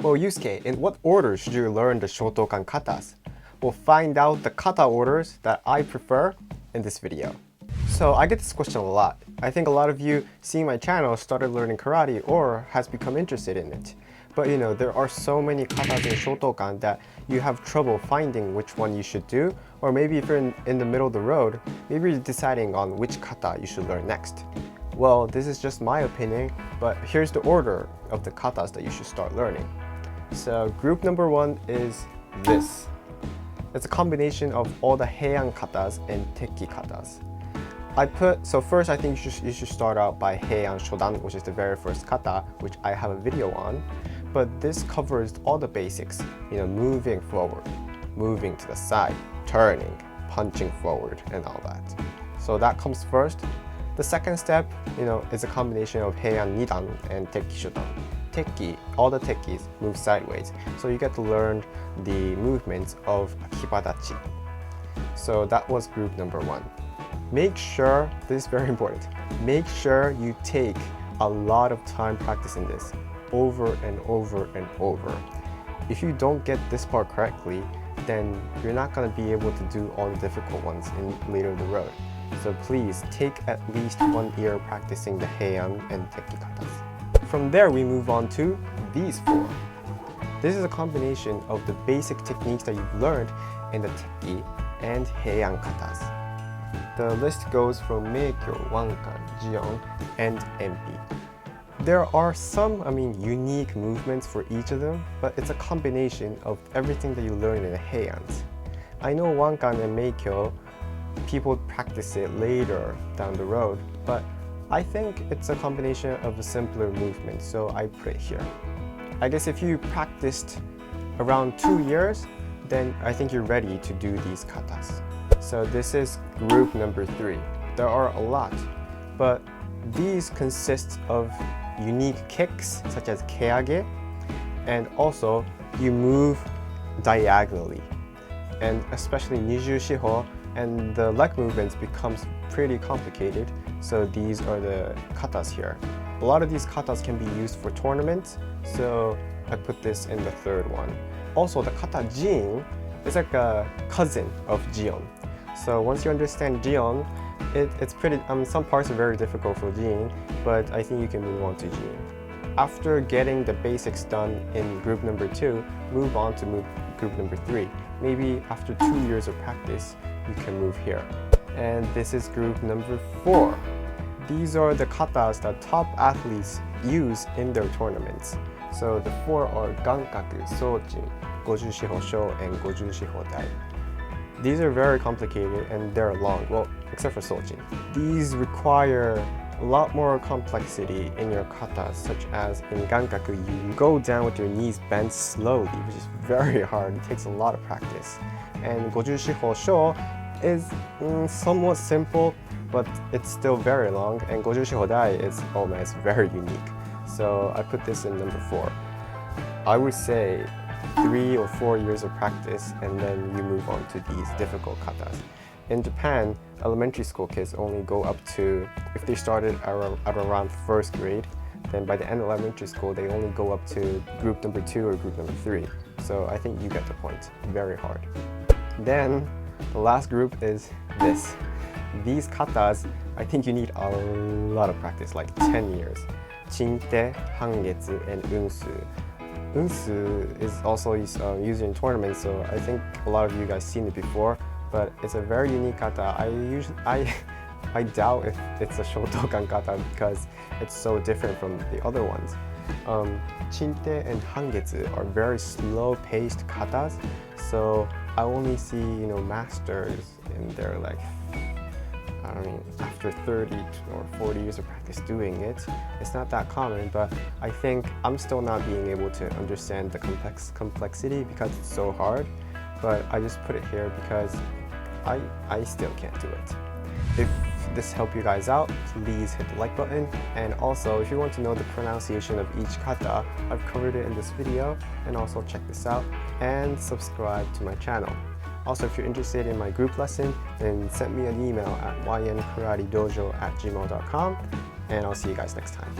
Well, Yusuke, in what order should you learn the Shotokan katas? We'll find out the kata orders that I prefer in this video. So I get this question a lot. I think a lot of you seeing my channel started learning karate or has become interested in it. But you know, there are so many katas in Shotokan that you have trouble finding which one you should do, or maybe if you're in the middle of the road, maybe you're deciding on which kata you should learn next. Well, this is just my opinion, but here's the order of the katas that you should start learning. So group number 1 is this. It's a combination of all the Heian katas and Tekki katas. So first I think you should start out by Heian Shodan, which is the very first kata, which I have a video on. But this covers all the basics, you know, moving forward, moving to the side, turning, punching forward, and all that. So that comes first. The second step, you know, is a combination of Heian Nidan and Tekki Shodan. Tekki, all the tekkis move sideways, so you get to learn the movements of Kibadachi. So that was group number 1. Make sure, this is very important, make sure you take a lot of time practicing this over and over and over. If you don't get this part correctly, then you're not going to be able to do all the difficult ones in later the road. So please take at least 1 year practicing the Heian and Tekki katas. From there we move on to these 4. This is a combination of the basic techniques that you've learned in the Tekki and Heian katas. The list goes from Meikyo, Wankan, Jion, and Enpi. There are some, unique movements for each of them, but it's a combination of everything that you learn in the Heians. I know Wankan and Meikyo, people practice it later down the road, but I think it's a combination of a simpler movement, so I put it here. I guess if you practiced around 2 years, then I think you're ready to do these katas. So this is group number 3. There are a lot, but these consist of unique kicks such as keage, and also you move diagonally, and especially niju shiho, and the leg movements becomes pretty complicated, so these are the katas here. A lot of these katas can be used for tournaments, so I put this in the 3rd one. Also, the kata jin is like a cousin of jion. So once you understand jion, it's pretty, some parts are very difficult for jin, but I think you can move on to jin. After getting the basics done in group number 2, move on to group number 3. Maybe after 2 years of practice, you can move here. And this is group number 4. These are the katas that top athletes use in their tournaments. So the 4 are Gankaku, Sojin, Goju Shiho Sho, and Goju Shiho Dai. These are very complicated and they're long, well, except for Sojin. These require a lot more complexity in your katas, such as in Gankaku, you go down with your knees bent slowly, which is very hard. It takes a lot of practice. And Goju Shiho Sho is somewhat simple, but it's still very long. And Goju Shiho Dai is, oh man, it's very unique. So I put this in number 4. I would say 3 or 4 years of practice, and then you move on to these difficult katas. In Japan, elementary school kids only go up to, if they started at around 1st grade, then by the end of elementary school, they only go up to group number 2 or group number 3. So I think you get the point. Very hard. Then the last group is this. These katas, I think you need a lot of practice, like 10 years. Chinte, Hangetsu, and Unsu. Unsu is also used in tournaments, so I think a lot of you guys seen it before, but it's a very unique kata. I doubt if it's a Shotokan kata because it's so different from the other ones. Chinte and Hangetsu are very slow-paced katas, so I only see, masters in their after 30 or 40 years of practice doing it. It's not that common, but I think I'm still not being able to understand the complexity because it's so hard. But I just put it here because I still can't do it. If this helped you guys out, please hit the like button. And also, if you want to know the pronunciation of each kata, I've covered it in this video. And also check this out and subscribe to my channel. Also, if you're interested in my group lesson, then send me an email at ynkaratedojo@gmail.com, and I'll see you guys next time.